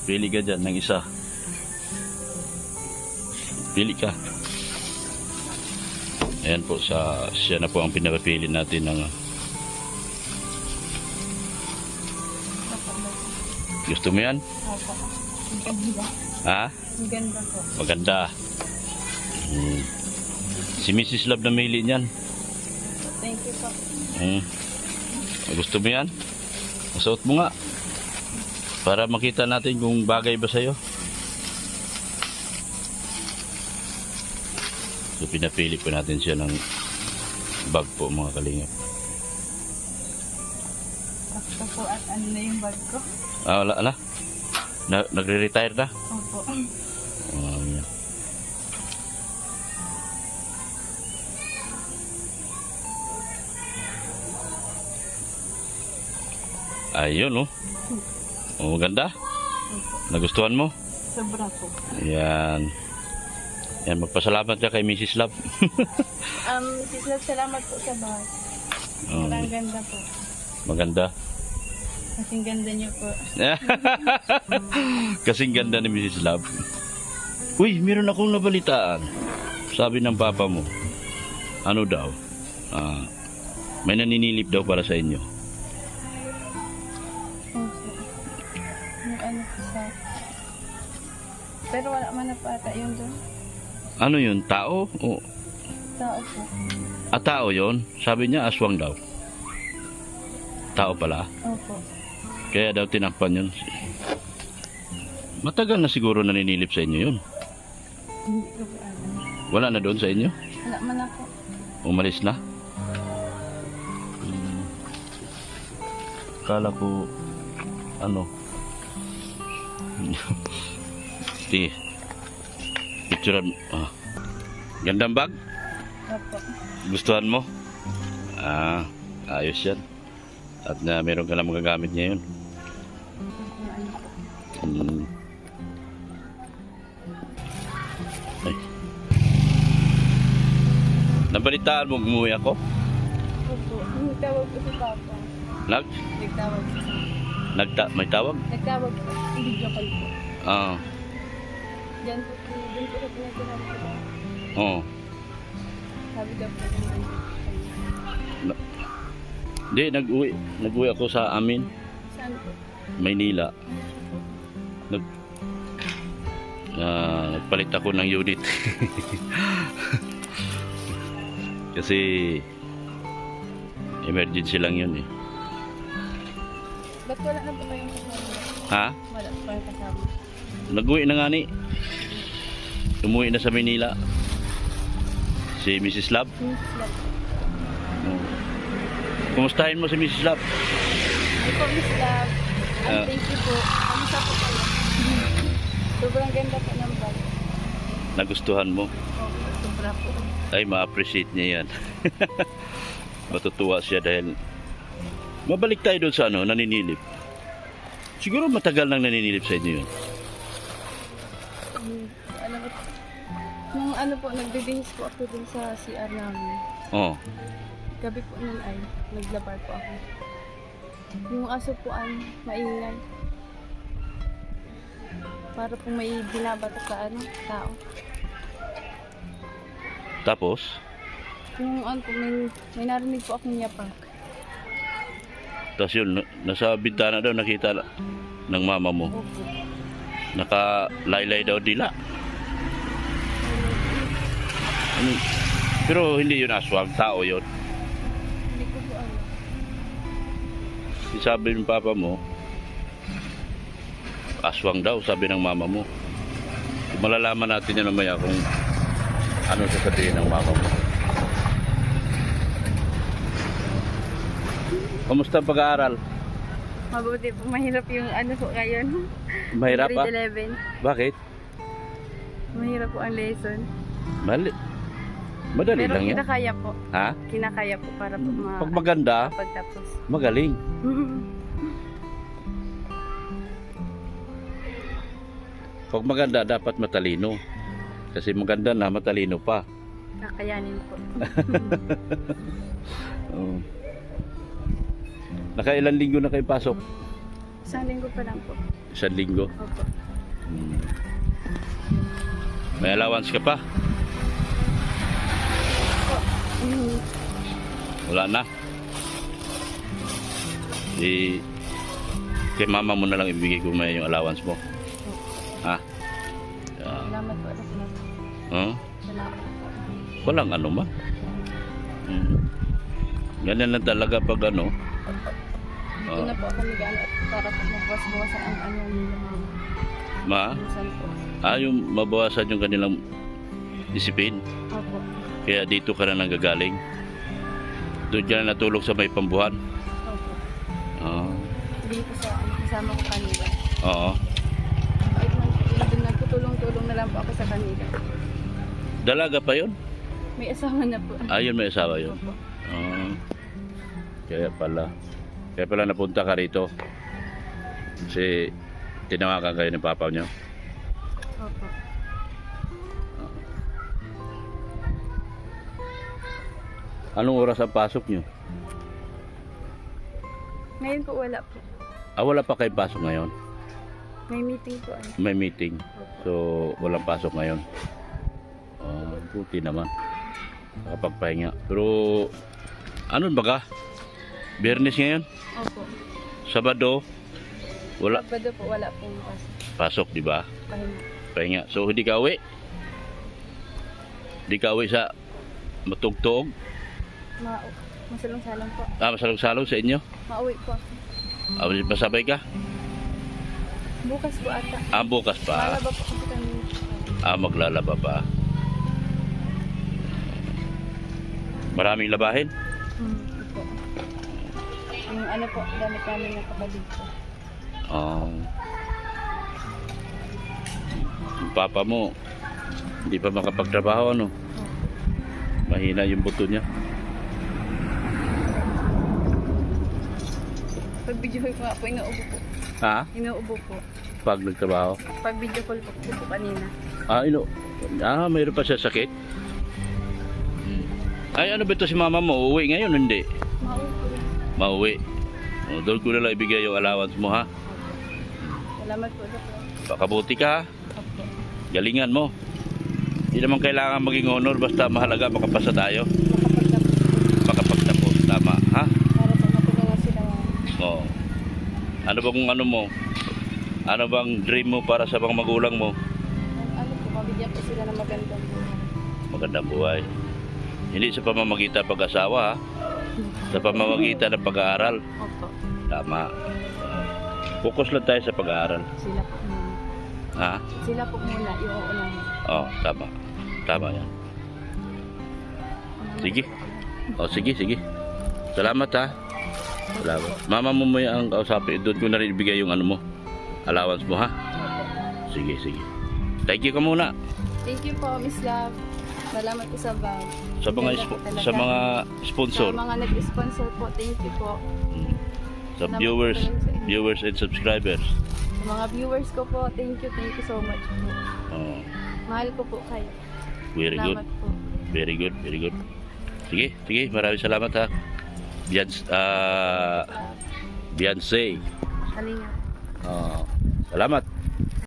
Pili ka dyan ng isa. Pili ka. Ayan po, siya na po ang pinapili natin ng gusto mo yan? Opo. Ang ganda. Ha? Ang ganda po. Maganda. Si Mrs. Love na mili niyan. Thank you po. Gusto mo yan? Masuot mo nga. Para makita natin kung bagay ba sa'yo. So pinapili po natin siya ng bag po mga kalingap. Sakto po at ano na yung bag ko. Wala. Nagre-retire na? Opo. Yan. Ayun, oh. Oh, maganda. Nagustuhan mo? Sobra po. Yan. Yan, magpasalamat ka kay Mrs. Love. Mrs. Love, salamat po sa bag. Ang ganda po. Maganda. Kasing ganda niyo po. Kasing ganda ni Mrs. Love. Uy, meron akong nabalitaan. Sabi ng papa mo, ano daw? May naninilip daw para sa inyo. Opo. Yung ano po sa... Pero wala man na pata yun doon. Ano yun? Tao? O, Tao po. tao yun? Sabi niya, aswang daw. Tao pala. Opo. Kaya daw tinakpan yun. Matagal na siguro naninilip sa inyo yun. Hindi ko po alam. Wala na doon sa inyo? Wala man ako. Umalis na? Kala ko, ano? Sige. Picturean. Gandang bag? Opo. Gustuhan mo? Ayos yan. At na meron ka na magagamit ngayon. Ay. Nabalitaan mo, umuwi ako? Opo. Nagtawag po si Papa. Nagtawag po. May tawag? Nagtawag po. Video call po. Ah. Diyan po. Diyan po sa pinagkinawa ko. Oo. Sabi daw po ng Hindi, nag-uwi ako sa amin, saan po? Maynila. Nagpalit ako ng unit. Kasi emergency lang yun eh. Ba't wala na po kayong kasama? Ha? Wala po kayong kasama. Nag-uwi na nga ni. Umuwi na sa Maynila. Si Mrs. Love. Mrs. Love. Kumustahin mo si Mrs. Love? Ay po, Miss Love. Thank you po. Kamusta po kayo? Sobrang ganda po ng bag. Nagustuhan mo? Sobra po. Ay, ma-appreciate niya yan. Matutuwa siya dahil mabalik tayo doon sa naninilip. Siguro matagal nang naninilip sa inyo yun. Alam mo, nung ano po, nagbibihis po ako dun sa CR namin. Oo. Gabi po nun ay, naglabar po ako. Yung aso po ay maingay. Para po may binabato sa tao. Tapos, Yung ano po, may narinig po akong yapak. tapos yun, nasa bintana daw nakita ng mama mo. Opo. Nakalaylay daw dila. Ano? Pero hindi yun aswang, tao yun. Hindi ko po alam. Sabi ng papa mo, aswang daw, sabi ng mama mo. Malalaman natin yan mamaya kung ano sasabihin ng mama mo. Kamusta ang pag-aaral? Mabuti po, mahirap yung ano po ngayon. Mahirap pa? Grade 11. Bakit? Mahirap po ang lesson. Madali Pero lang yan. kinakaya po. Ha? Kinakaya po para po Pag maganda, pagtapos. magaling. Pag maganda, dapat matalino. Kasi maganda na, matalino pa. Kakayanin po. Nakailan linggo na kayo pasok? Isang linggo pa lang po. 1 linggo. Opo. Hmm. May allowance ka pa? Mm. Wala na. Kay mama mo na lang ibigay ko may yung allowance mo. Ha? Yeah. Salamat po. Salamat. Huh? Salamat po. Walang ano man. Ganyan lang talaga pag ano. Doon na po ako nag-ano at para po mabawas-bawasan ang ano nila Ma? minsan po. Yung mabawasan yung kanilang isipin. Opo. Kaya dito ka na nanggagaling. Doon ka na natulog sa may pambuhan. Opo. Oo. Hindi po sa kasama ko kanila. Oo. Kahit man doon nagtutulong-tulong na lang po ako sa kanila. Dalaga pa yun? May asawa na po. Ayun, may asawa yun. Opo. Kaya pala. Kaya pala napunta ka rito. Kasi tinawagan kayo ng papa nyo. Opo. Anong oras ang pasok nyo? Ngayon po wala po. Wala pa kayo pasok ngayon. May meeting po. Ano. May meeting. So, walang pasok ngayon. Buti naman. Nakapagpahinga. Pero, ano ba ka? Biyernes ngayon? Opo. Sabado? Wala. Sabado po wala pong pasok. Pasok, di ba? Pahinga. Pahinga. So, hindi ka uwi? Hindi ka uwi sa matugtog? Masalong-salong po. Masalong-salong sa inyo? Mauwi po. Masabay ka? Bukas po ata. Bukas pa. Malaba po kasi kami. Maglalaba pa. Maraming labahin? Opo. Yung ano po, gamit namin ng kapatid ko. Yung papa mo, hindi pa makapagtrabaho, ano? Mahina yung buto niya. Pag video call ko nga po, inuubo po. Ha? Inuubo po. Pag nagtrabaho? Pag video call po kanina. Mayroon pa siya sakit? Ay, ano ba ito si mama mo? Uuwi ngayon, hindi? Mauwi po yan. Mauwi. Doon ko na lang ibigay yung allowance mo, ha? Salamat po, Dok. Pakabuti ka, ha? Opo. Galingan mo. Hindi naman kailangan maging honor, basta mahalaga makapasa tayo. Makapagtapos po. Makapagtapos, tama, ha? Para sa matulungan sila. Oo. Ano ba kung ano mo? Ano bang dream mo para sa mga magulang mo? Ano po, mabigyan po sila ng magandang buhay. Magandang buhay. Hindi sa pamamagitan ng pag-asawa, ha? Sa pamamagitan ng pag-aaral. Opo. Tama. Focus lang tayo sa pag-aaral. Sila po muna. Ha? Sila po muna, yung uunahin. Tama. Tama yan. Sige. Sige. Salamat, ha? Salamat. Mama mo ang kausapin. Doon ko na rin ibigay yung ano mo. Allowance mo, ha? Sige. Thank you ka muna. Thank you po, Miss Love. Salamat po sa bag. Sa mga Ganda po talaga. sa mga sponsor, Sa mga nag-sponsor po, thank you po. sa viewers and subscribers. Sa mga viewers ko po, thank you so much po. Mahal ko po kayo. Very good. Salamat po. Very good. Sige, maraming salamat, ha. Beyonce. Halina. Salamat.